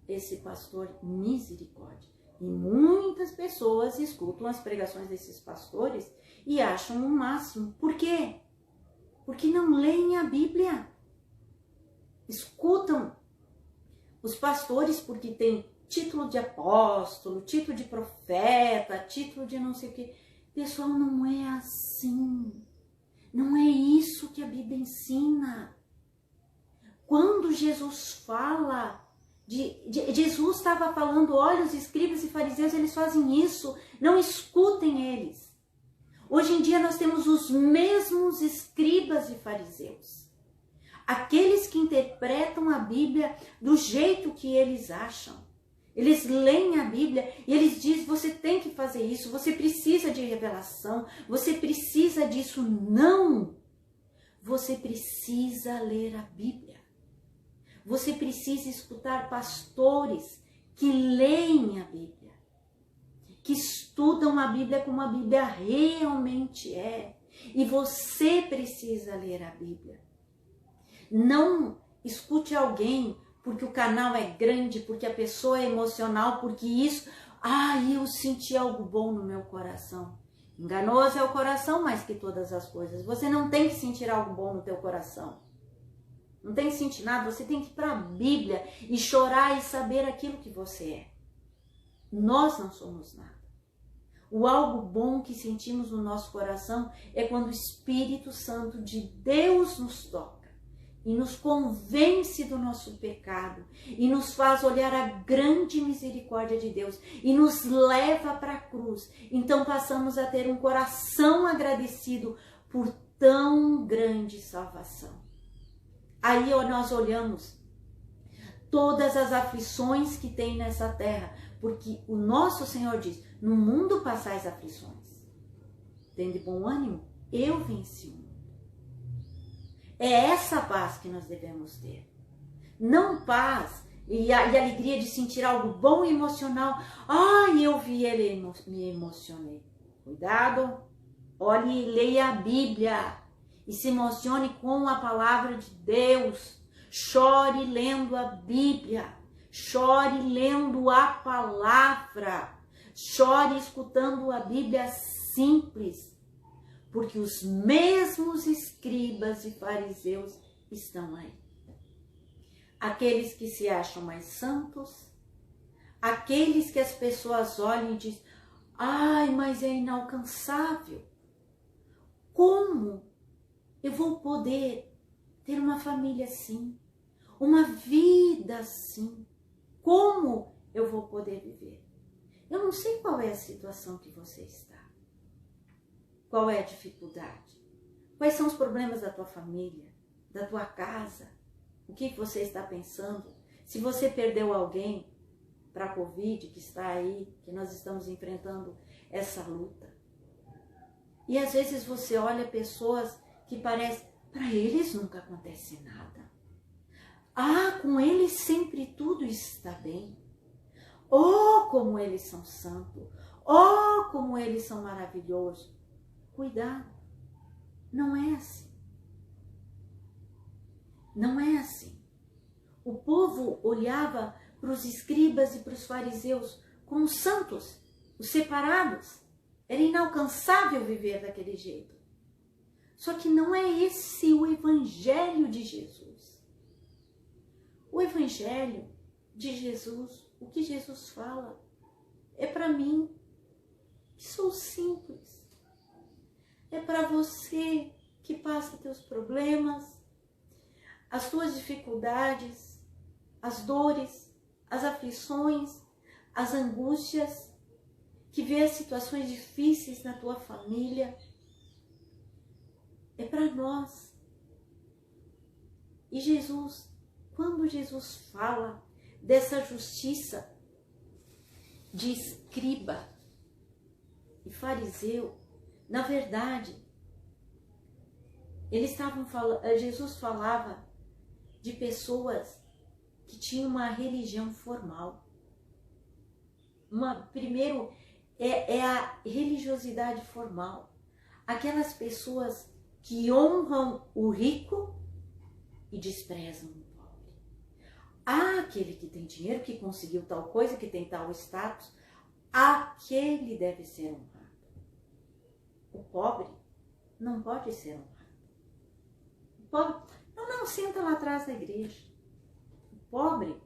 Esse pastor, misericórdia. E muitas pessoas escutam as pregações desses pastores e acham o máximo. Por quê? Porque não leem a Bíblia. Escutam os pastores porque tem título de apóstolo, título de profeta, título de não sei o quê. Pessoal, não é assim. Não é isso que a Bíblia ensina. Quando Jesus fala, Jesus estava falando, olha, os escribas e fariseus, eles fazem isso, não escutem eles. Hoje em dia nós temos os mesmos escribas e fariseus. Aqueles que interpretam a Bíblia do jeito que eles acham. Eles leem a Bíblia e eles dizem, você tem que fazer isso, você precisa de revelação, você precisa disso. Não! Você precisa ler a Bíblia. Você precisa escutar pastores que leem a Bíblia, que estudam a Bíblia como a Bíblia realmente é. E você precisa ler a Bíblia. Não escute alguém porque o canal é grande, porque a pessoa é emocional, porque isso... eu senti algo bom no meu coração. Enganoso é o coração mais que todas as coisas. Você não tem que sentir algo bom no teu coração. Não tem que sentir nada, você tem que ir para a Bíblia e chorar e saber aquilo que você é. Nós não somos nada. O algo bom que sentimos no nosso coração é quando o Espírito Santo de Deus nos toca e nos convence do nosso pecado e nos faz olhar a grande misericórdia de Deus e nos leva para a cruz. Então passamos a ter um coração agradecido por tão grande salvação. Aí nós olhamos todas as aflições que tem nessa terra, porque o nosso Senhor diz, no mundo passais aflições. Tem de bom ânimo? Eu venci o mundo. É essa paz que nós devemos ter. Não paz e alegria de sentir algo bom e emocional. Eu vi ele e me emocionei. Cuidado, olhe e leia a Bíblia. E se emocione com a palavra de Deus. Chore lendo a Bíblia. Chore lendo a palavra. Chore escutando a Bíblia simples. Porque os mesmos escribas e fariseus estão aí. Aqueles que se acham mais santos. Aqueles que as pessoas olham e dizem, mas é inalcançável. Como eu vou poder ter uma família assim? Uma vida assim? Como eu vou poder viver? Eu não sei qual é a situação que você está. Qual é a dificuldade? Quais são os problemas da tua família, da tua casa? O que você está pensando? Se você perdeu alguém para a Covid, que está aí, que nós estamos enfrentando essa luta. E às vezes você olha pessoas que parecem, para eles nunca acontece nada. Com eles sempre tudo está bem. Oh, como eles são santos. Oh, como eles são maravilhosos. Cuidado, não é assim. Não é assim. O povo olhava para os escribas e para os fariseus como santos, os separados. Era inalcançável viver daquele jeito. Só que não é esse o evangelho de Jesus. O evangelho de Jesus, o que Jesus fala, é para mim, que sou simples. É para você que passa teus problemas, as tuas dificuldades, as dores, as aflições, as angústias, que vê as situações difíceis na tua família. É para nós. E Jesus, quando Jesus fala dessa justiça de escriba e fariseu, na verdade, Jesus falava de pessoas que tinham uma religião formal. Primeiro é a religiosidade formal. aquelas pessoas que honram o rico e desprezam o pobre. Ah, aquele que tem dinheiro, que conseguiu tal coisa, que tem tal status, aquele deve ser honrado. O pobre não pode ser honrado. O pobre, não, senta lá atrás da igreja. O pobre,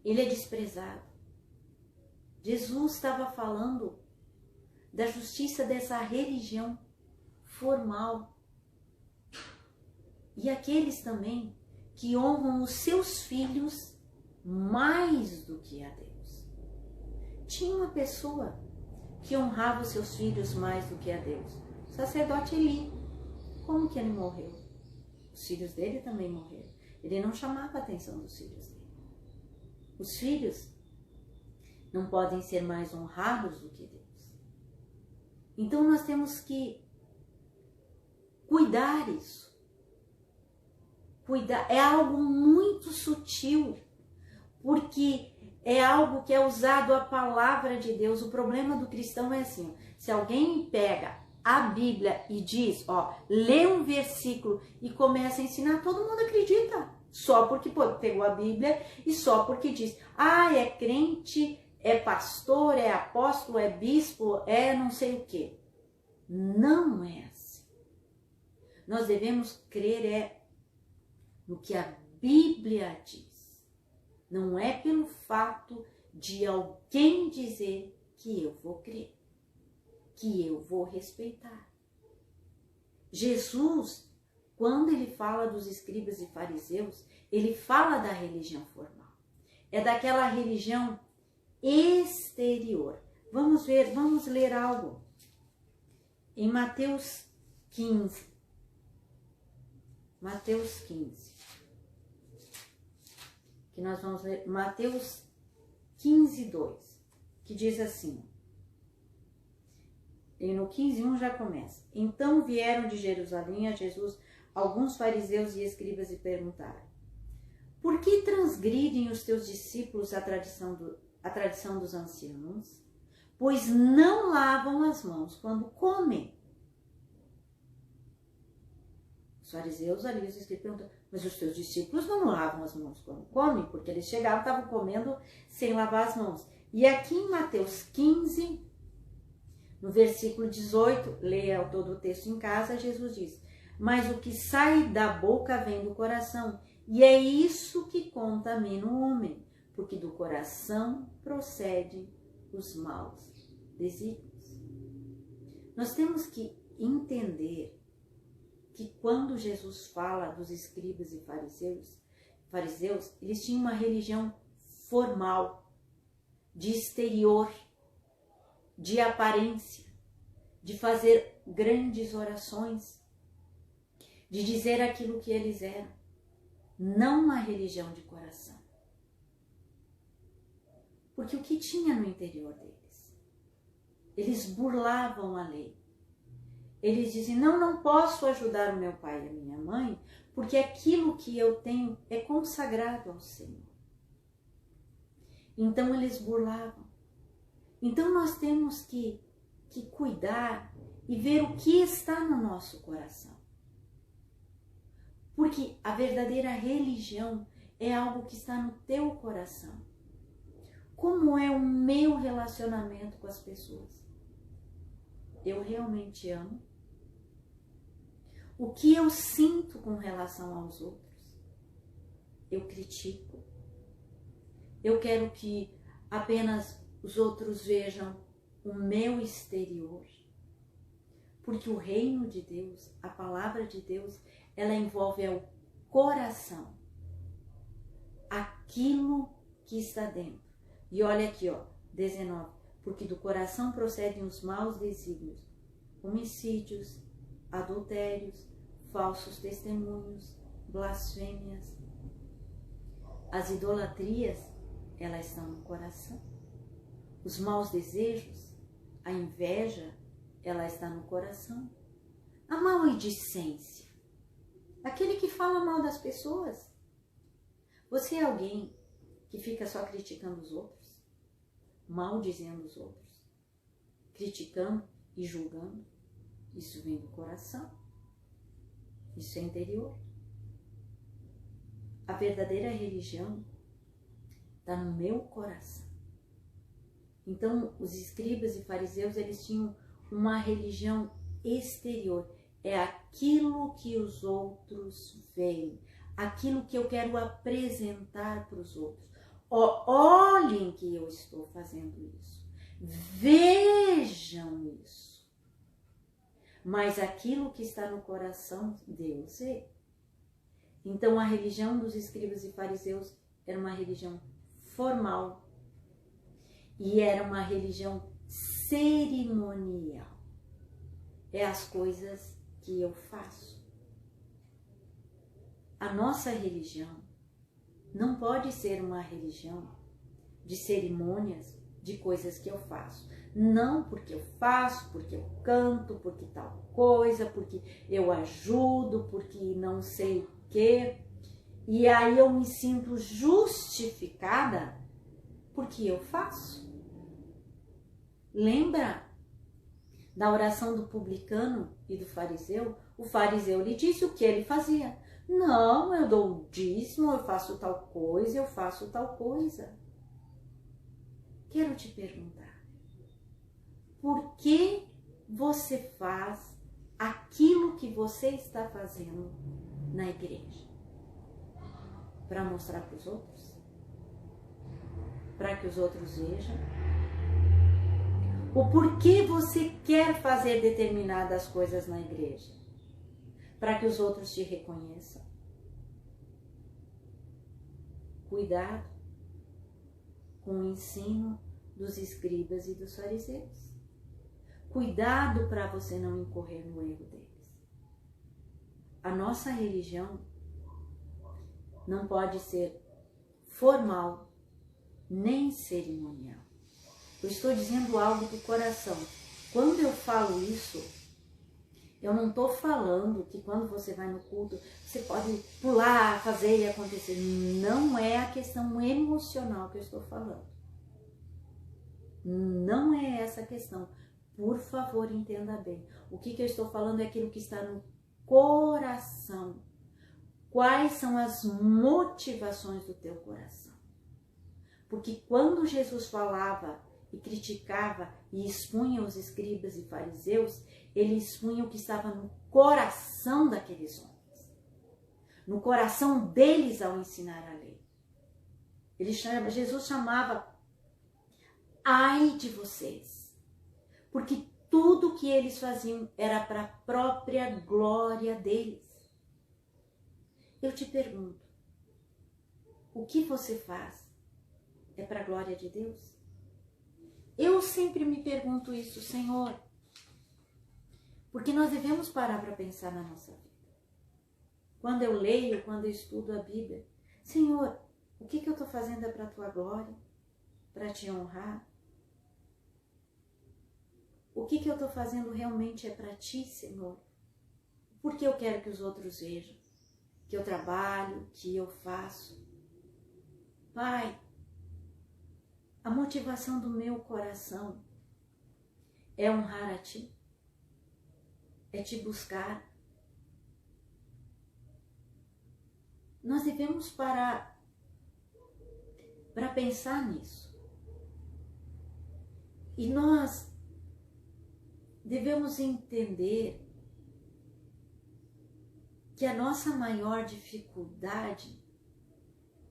ele é desprezado. Jesus estava falando da justiça dessa religião formal. E aqueles também que honram os seus filhos mais do que a Deus. Tinha uma pessoa que honrava os seus filhos mais do que a Deus. O sacerdote Eli. Como que ele morreu? Os filhos dele também morreram. Ele não chamava a atenção dos filhos dele. Os filhos não podem ser mais honrados do que Deus. Então nós temos que cuidar isso. Cuidar é algo muito sutil, porque é algo que é usado a palavra de Deus. O problema do cristão é assim, se alguém pega a Bíblia e diz, lê um versículo e começa a ensinar, todo mundo acredita. Só porque pegou a Bíblia e só porque diz, é crente, é pastor, é apóstolo, é bispo, é não sei o quê. Não é assim. Nós devemos crer no que a Bíblia diz. Não é pelo fato de alguém dizer que eu vou crer, que eu vou respeitar. Jesus, quando ele fala dos escribas e fariseus, ele fala da religião formal. É daquela religião exterior. Vamos ler algo. Em Mateus 15. Mateus 15. Que nós vamos ler Mateus 15, 2. Que diz assim. E no 15:1 já começa. Então vieram de Jerusalém a Jesus alguns fariseus e escribas e perguntaram: por que transgridem os teus discípulos a tradição dos anciãos? Pois não lavam as mãos quando comem. Os fariseus ali, os escribas perguntam: mas os teus discípulos não lavam as mãos quando comem? Porque eles chegavam, estavam comendo sem lavar as mãos. E aqui em Mateus 15, no versículo 18, leia todo o texto em casa, Jesus diz: mas o que sai da boca vem do coração, e é isso que contamina o homem, porque do coração procedem os maus desígnios. Nós temos que entender que quando Jesus fala dos escribas e fariseus, eles tinham uma religião formal, de exterior, de aparência, de fazer grandes orações, de dizer aquilo que eles eram, não uma religião de coração. Porque o que tinha no interior deles? Eles burlavam a lei. Eles dizem: não posso ajudar o meu pai e a minha mãe, porque aquilo que eu tenho é consagrado ao Senhor. Então eles burlavam. Então nós temos que cuidar e ver o que está no nosso coração. Porque a verdadeira religião é algo que está no teu coração. Como é o meu relacionamento com as pessoas? Eu realmente amo? O que eu sinto com relação aos outros? Eu critico? Eu quero que apenas os outros vejam o meu exterior? Porque o reino de Deus, a palavra de Deus, ela envolve o coração, aquilo que está dentro. E olha aqui, 19, porque do coração procedem os maus desígnios, homicídios, adultérios, falsos testemunhos, blasfêmias. As idolatrias, elas estão no coração. Os maus desejos, a inveja, ela está no coração. A maledicência, aquele que fala mal das pessoas. Você é alguém que fica só criticando os outros, maldizendo os outros, criticando e julgando? Isso vem do coração. Isso é interior. A verdadeira religião está no meu coração. Então, os escribas e fariseus, eles tinham uma religião exterior. É aquilo que os outros veem, aquilo que eu quero apresentar para os outros. Olhem que eu estou fazendo isso. Vejam isso. Mas aquilo que está no coração, Deus vê. Então, a religião dos escribas e fariseus era uma religião formal e era uma religião cerimonial. É as coisas que eu faço. A nossa religião não pode ser uma religião de cerimônias, de coisas que eu faço. Não porque eu faço, porque eu canto, porque tal coisa, porque eu ajudo, porque não sei o quê. E aí eu me sinto justificada porque eu faço. Lembra da oração do publicano e do fariseu? O fariseu lhe disse o que ele fazia. Não, eu dou o dízimo, eu faço tal coisa, eu faço tal coisa. Quero te perguntar, por que você faz aquilo que você está fazendo na igreja? Para mostrar para os outros? Para que os outros vejam? O porquê você quer fazer determinadas coisas na igreja? Para que os outros te reconheçam? Cuidado com o ensino dos escribas e dos fariseus. Cuidado para você não incorrer no erro deles. A nossa religião não pode ser formal nem cerimonial. Eu estou dizendo algo do coração. Quando eu falo isso, eu não estou falando que quando você vai no culto, você pode pular, fazer e acontecer. Não é a questão emocional que eu estou falando. Não é essa a questão. Por favor, entenda bem. O que eu estou falando é aquilo que está no coração. Quais são as motivações do teu coração? Porque quando Jesus falava e criticava e expunha os escribas e fariseus, ele expunha o que estava no coração daqueles homens. No coração deles ao ensinar a lei. Jesus chamava, ai de vocês, porque tudo que eles faziam era para a própria glória deles. Eu te pergunto, o que você faz é para a glória de Deus? Eu sempre me pergunto isso, Senhor, porque nós devemos parar para pensar na nossa vida. Quando eu leio, quando eu estudo a Bíblia, Senhor, o que eu estou fazendo é para a tua glória, para te honrar? O que eu estou fazendo realmente é para ti, Senhor? Porque eu quero que os outros vejam que eu trabalho, que eu faço. Pai, a motivação do meu coração é honrar a ti, é te buscar. Nós devemos parar para pensar nisso. E nós devemos entender que a nossa maior dificuldade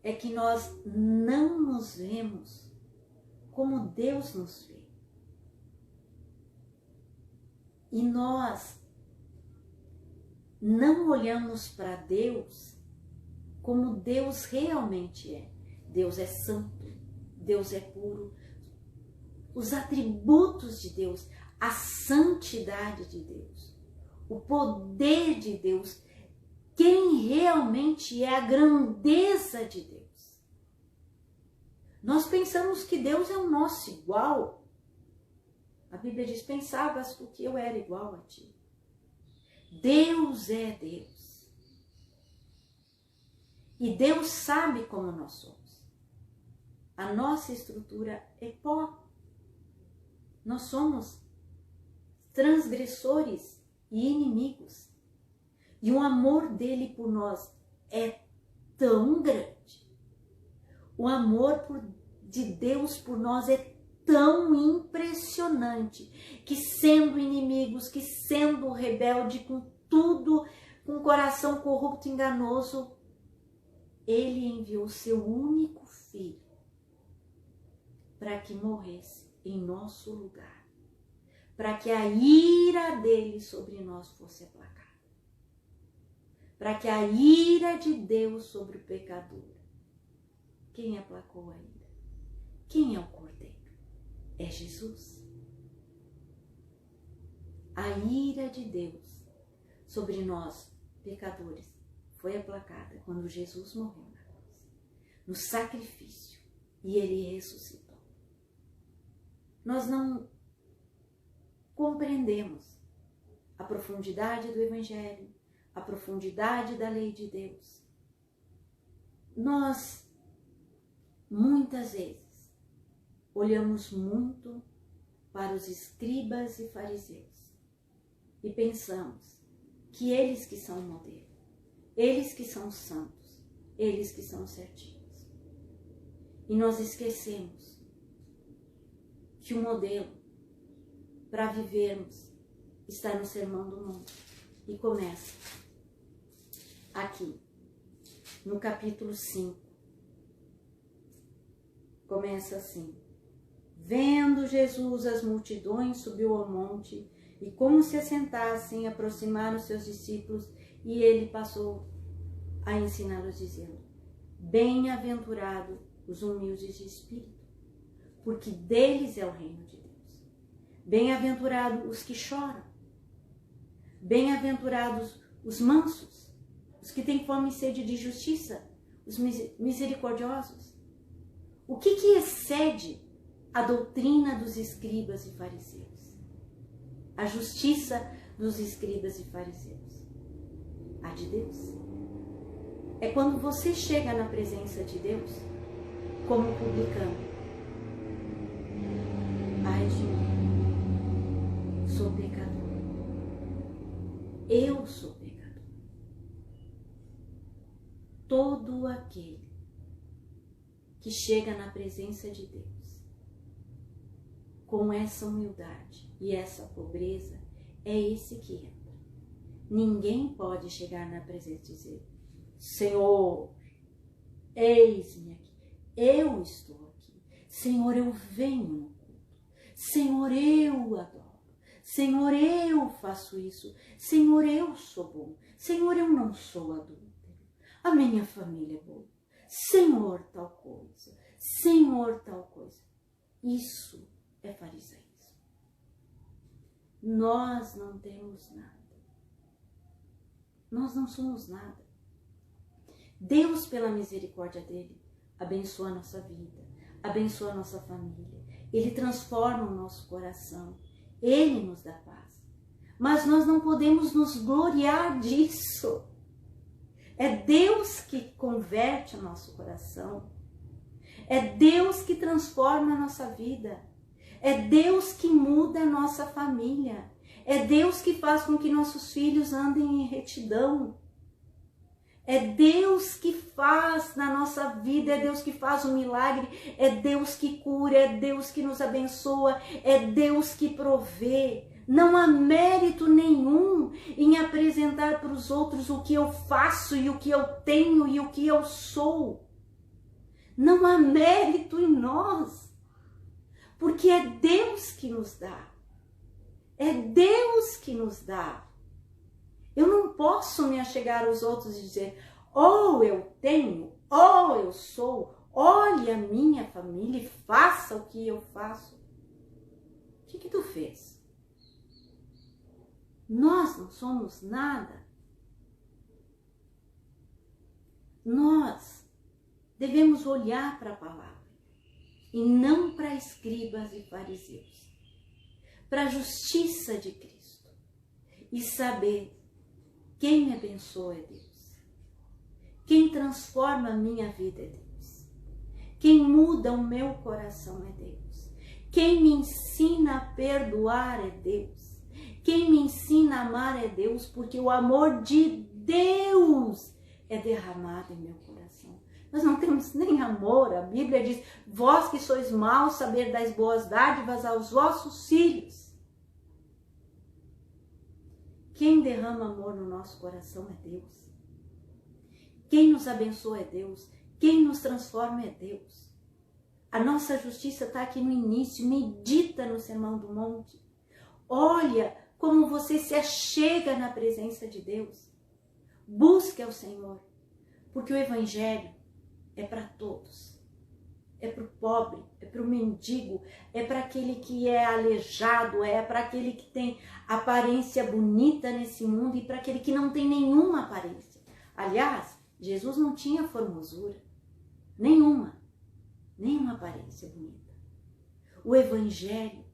é que nós não nos vemos como Deus nos vê. E nós não olhamos para Deus como Deus realmente é. Deus é santo, Deus é puro. Os atributos de Deus, a santidade de Deus, o poder de Deus, quem realmente é a grandeza de Deus. Nós pensamos que Deus é o nosso igual. A Bíblia diz, pensavas tu que eu era igual a ti. Deus é Deus. E Deus sabe como nós somos. A nossa estrutura é pó. Nós somos transgressores e inimigos. E o amor dele por nós é tão grande. O amor de Deus por nós é tão impressionante que, sendo inimigos, que sendo rebelde, com tudo, com o coração corrupto e enganoso, ele enviou seu único filho para que morresse em nosso lugar, para que a ira dele sobre nós fosse aplacada, para que a ira de Deus sobre o pecador. Quem aplacou a ira? Quem é o Cordeiro? É Jesus. A ira de Deus sobre nós, pecadores, foi aplacada quando Jesus morreu na cruz, no sacrifício, e ele ressuscitou. Nós não compreendemos a profundidade do Evangelho, a profundidade da lei de Deus. Nós, muitas vezes, olhamos muito para os escribas e fariseus e pensamos que eles que são o modelo, eles que são santos, eles que são certinhos. E nós esquecemos que o modelo para vivermos está no Sermão do Monte e começa aqui, no capítulo 5. Começa assim: vendo Jesus as multidões, subiu ao monte, e como se assentassem, aproximaram os seus discípulos, e ele passou a ensiná-los, dizendo: bem-aventurado os humildes de espírito, porque deles é o reino de Deus. Bem-aventurados os que choram, bem-aventurados os mansos, os que têm fome e sede de justiça, os misericordiosos. O que excede a doutrina dos escribas e fariseus? A justiça dos escribas e fariseus? A de Deus. É quando você chega na presença de Deus como publicano. Ai de mim, sou pecador. Eu sou pecador. Todo aquele que chega na presença de Deus com essa humildade e essa pobreza, é esse que entra. Ninguém pode chegar na presença e dizer: Senhor, eis-me aqui, eu estou aqui, Senhor, eu venho no culto, Senhor, eu adoro, Senhor, eu faço isso, Senhor, eu sou bom, Senhor, eu não sou adúltero, a minha família é boa, Senhor, tal coisa, Senhor, tal coisa. Isso é farisaísmo. Nós não temos nada. Nós não somos nada. Deus, pela misericórdia dele, abençoa a nossa vida, abençoa a nossa família. Ele transforma o nosso coração. Ele nos dá paz. Mas nós não podemos nos gloriar disso. É Deus que converte o nosso coração. É Deus que transforma a nossa vida. É Deus que muda a nossa família. É Deus que faz com que nossos filhos andem em retidão. É Deus que faz na nossa vida, é Deus que faz o milagre, é Deus que cura, é Deus que nos abençoa, é Deus que provê. Não há mérito nenhum em apresentar para os outros o que eu faço e o que eu tenho e o que eu sou. Não há mérito em nós, porque é Deus que nos dá. É Deus que nos dá. Eu não posso me achegar aos outros e dizer: oh, eu tenho, oh, eu sou, olhe a minha família e faça o que eu faço. O que tu fez? Nós não somos nada. Nós devemos olhar para a palavra e não para escribas e fariseus, para a justiça de Cristo e saber: quem me abençoa é Deus, quem transforma a minha vida é Deus, quem muda o meu coração é Deus, quem me ensina a perdoar é Deus, Quem me ensina a amar é Deus, porque o amor de Deus é derramado em meu coração. Nós não temos nem amor. A Bíblia diz: vós que sois maus, saber das boas dádivas aos vossos filhos. Quem derrama amor no nosso coração é Deus. Quem nos abençoa é Deus. Quem nos transforma é Deus. A nossa justiça está aqui no início. Medita no Sermão do Monte. Olha como você se achega na presença de Deus. Busque ao Senhor, porque o Evangelho é para todos. É para o pobre, é para o mendigo, é para aquele que é aleijado, é para aquele que tem aparência bonita nesse mundo e para aquele que não tem nenhuma aparência. Aliás, Jesus não tinha formosura, nenhuma aparência bonita. O Evangelho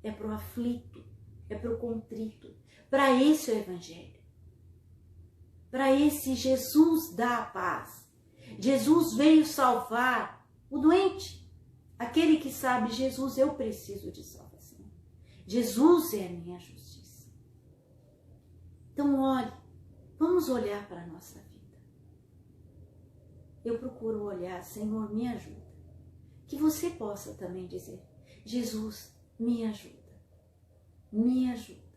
é para o aflito, é para o contrito. Para esse é o Evangelho. Para esse Jesus dá a paz. Jesus veio salvar o doente, aquele que sabe: Jesus, eu preciso de salvação. Jesus é a minha justiça. Então olhe, vamos olhar para a nossa vida. Eu procuro olhar: Senhor, me ajuda. Que você possa também dizer: Jesus, me ajuda. Me ajuda.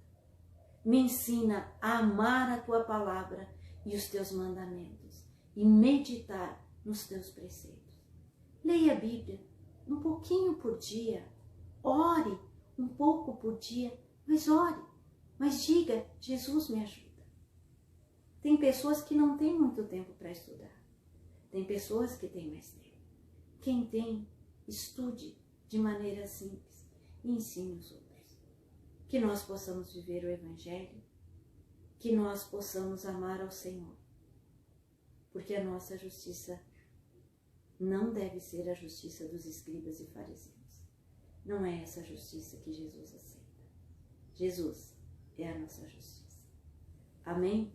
Me ensina a amar a tua palavra e os teus mandamentos e meditar nos teus preceitos. Leia a Bíblia um pouquinho por dia. Ore um pouco por dia, mas ore. Mas diga: Jesus, me ajuda. Tem pessoas que não têm muito tempo para estudar. Tem pessoas que têm mais tempo. Quem tem, estude de maneira simples e ensine os outros. Que nós possamos viver o Evangelho, que nós possamos amar ao Senhor, porque a nossa justiça não deve ser a justiça dos escribas e fariseus. Não é essa justiça que Jesus aceita. Jesus é a nossa justiça. Amém?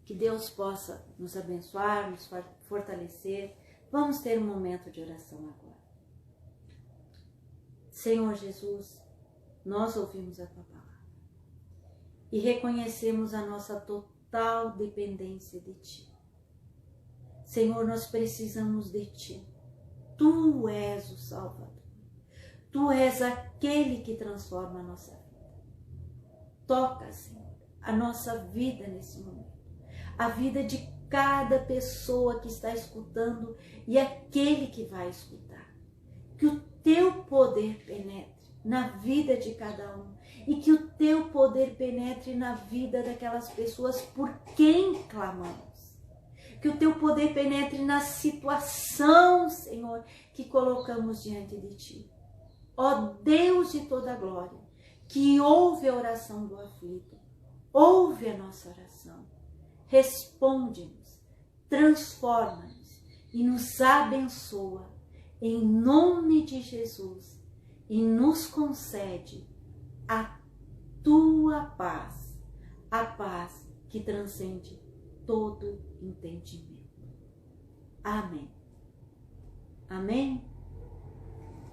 Que Deus possa nos abençoar, nos fortalecer. Vamos ter um momento de oração agora. Senhor Jesus, nós ouvimos a tua palavra e reconhecemos a nossa total dependência de ti. Senhor, nós precisamos de ti. Tu és o Salvador. Tu és aquele que transforma a nossa vida. Toca, Senhor, a nossa vida nesse momento. A vida de cada pessoa que está escutando e aquele que vai escutar. Que o teu poder penetre na vida de cada um e que o teu poder penetre na vida daquelas pessoas por quem clamamos. Que o teu poder penetre na situação, Senhor, que colocamos diante de ti. Ó Deus de toda glória, que ouve a oração do aflito, ouve a nossa oração, responde-nos, transforma-nos e nos abençoa em nome de Jesus e nos concede a tua paz, a paz que transcende todo entendimento. Amém. Amém?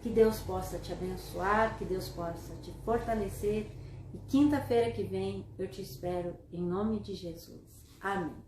Que Deus possa te abençoar, que Deus possa te fortalecer. E quinta-feira que vem eu te espero em nome de Jesus. Amém.